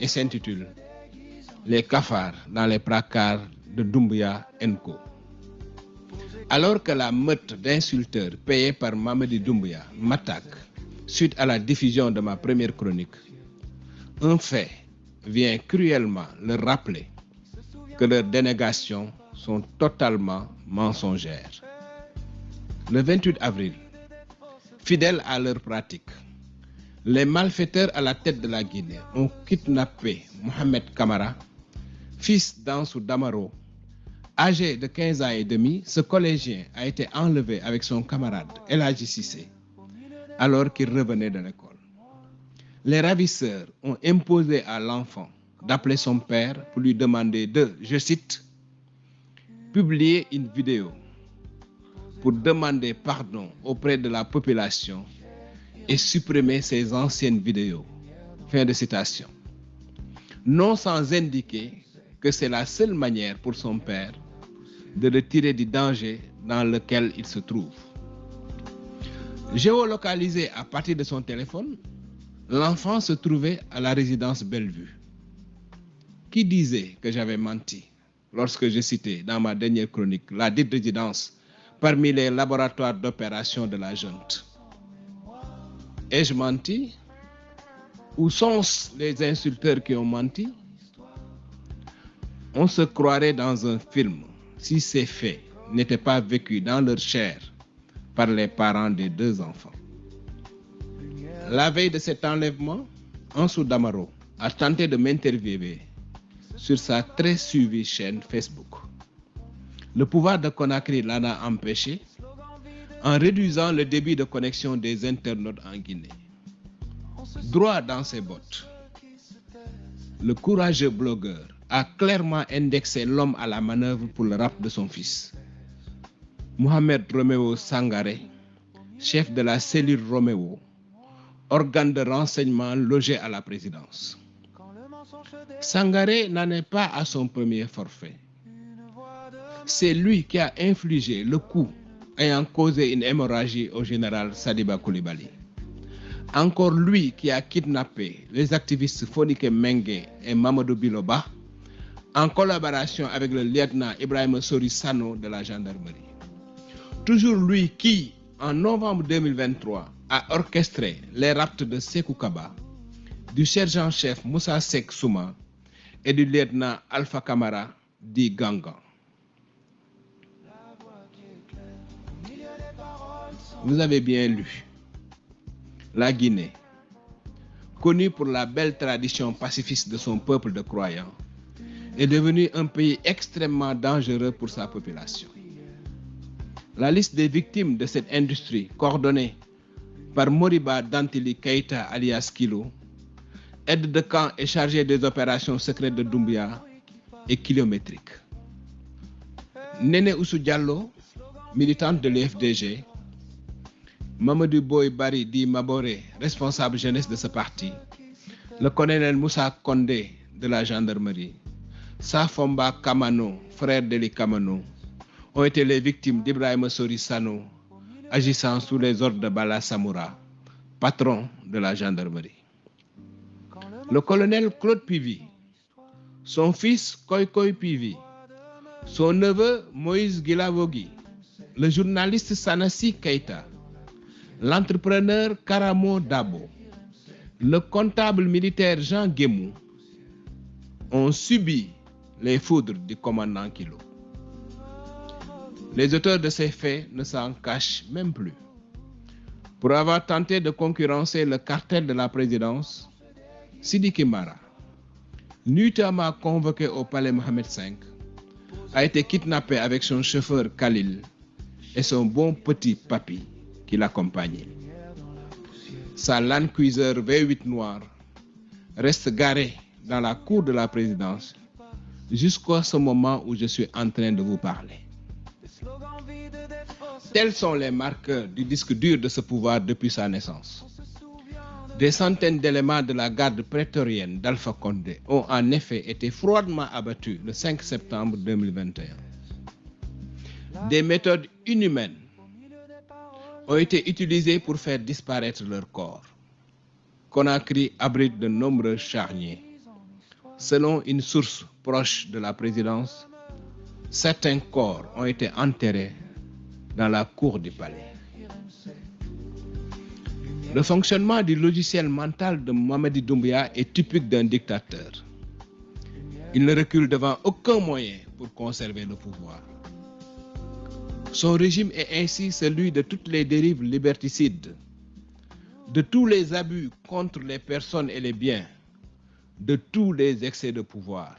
et s'intitule « Les cafards dans les placards de Doumbouya & Co ». Alors que la meute d'insulteurs payés par Mamadi Doumbouya m'attaque suite à la diffusion de ma première chronique, un fait vient cruellement leur rappeler que leurs dénégations sont totalement mensongères. Le 28 avril, fidèles à leur pratique, les malfaiteurs à la tête de la Guinée ont kidnappé Mohamed Kamara, fils d'Ansou Damaro. Âgé de 15 ans et demi, ce collégien a été enlevé avec son camarade El Hadji Cissé alors qu'il revenait de l'école. Les ravisseurs ont imposé à l'enfant d'appeler son père pour lui demander de, je cite, publier une vidéo pour demander pardon auprès de la population et supprimer ses anciennes vidéos. Fin de citation. Non sans indiquer que c'est la seule manière pour son père de le tirer du danger dans lequel il se trouve. Géolocalisé à partir de son téléphone, l'enfant se trouvait à la résidence Bellevue. Qui disait que j'avais menti lorsque je citais dans ma dernière chronique la dite résidence parmi les laboratoires d'opération de la junte? Ai-je menti? Où sont les insulteurs qui ont menti? On se croirait dans un film si ces faits n'étaient pas vécus dans leur chair par les parents des deux enfants. La veille de cet enlèvement, Ansou Damaro a tenté de m'interviewer sur sa très suivie chaîne Facebook. Le pouvoir de Conakry l'en a empêché en réduisant le débit de connexion des internautes en Guinée. Droit dans ses bottes, le courageux blogueur a clairement indexé l'homme à la manœuvre pour le rap de son fils. Mohamed Roméo Sangaré, chef de la cellule Roméo, organe de renseignement logé à la présidence. Sangaré n'en est pas à son premier forfait. C'est lui qui a infligé le coup ayant causé une hémorragie au général Sadiba Coulibaly. Encore lui qui a kidnappé les activistes Fonike Mengue et Mamadou Biloba en collaboration avec le lieutenant Ibrahim Sori Sano de la gendarmerie. Toujours lui qui, en novembre 2023, a orchestré les rapts de Sékou Kaba, du sergent-chef Moussa Sek Souma et du lieutenant Alpha Kamara dit Gangan. Vous avez bien lu. La Guinée, connue pour la belle tradition pacifiste de son peuple de croyants, est devenue un pays extrêmement dangereux pour sa population. La liste des victimes de cette industrie, coordonnée par Moriba Dantili Keïta alias Kilo, aide de camp et chargé des opérations secrètes de Doumbouya, est kilométrique. Néné Oussou Diallo, militante de l'FDG, Mamadou Boy Bari Di Mabore, responsable jeunesse de ce parti, le colonel Moussa Kondé de la gendarmerie, Safomba Kamano, frère d'Eli Kamano, ont été les victimes d'Ibrahim Sori Sano, agissant sous les ordres de Bala Samoura, patron de la gendarmerie. Le colonel Claude Pivy, son fils Koikoy Pivy, son neveu Moïse Guilavogui, le journaliste Sanassi Keïta, l'entrepreneur Karamo Dabo, le comptable militaire Jean Guémou ont subi les foudres du commandant Kilo. Les auteurs de ces faits ne s'en cachent même plus. Pour avoir tenté de concurrencer le cartel de la présidence, Sidiki Mara, nuitamment convoqué au palais Mohamed V, a été kidnappé avec son chauffeur Khalil et son bon petit papy qui l'accompagnait. Sa Land Cruiser V8 noir reste garée dans la cour de la présidence jusqu'à ce moment où je suis en train de vous parler. Tels sont les marqueurs du disque dur de ce pouvoir depuis sa naissance. Des centaines d'éléments de la garde prétorienne d'Alpha Condé ont en effet été froidement abattus le 5 septembre 2021. Des méthodes inhumaines ont été utilisées pour faire disparaître leur corps. Conakry abrite de nombreux charniers. Selon une source proche de la présidence, certains corps ont été enterrés dans la cour du palais. Le fonctionnement du logiciel mental de Mamadi Doumbouya est typique d'un dictateur. Il ne recule devant aucun moyen pour conserver le pouvoir. Son régime est ainsi celui de toutes les dérives liberticides, de tous les abus contre les personnes et les biens, de tous les excès de pouvoir.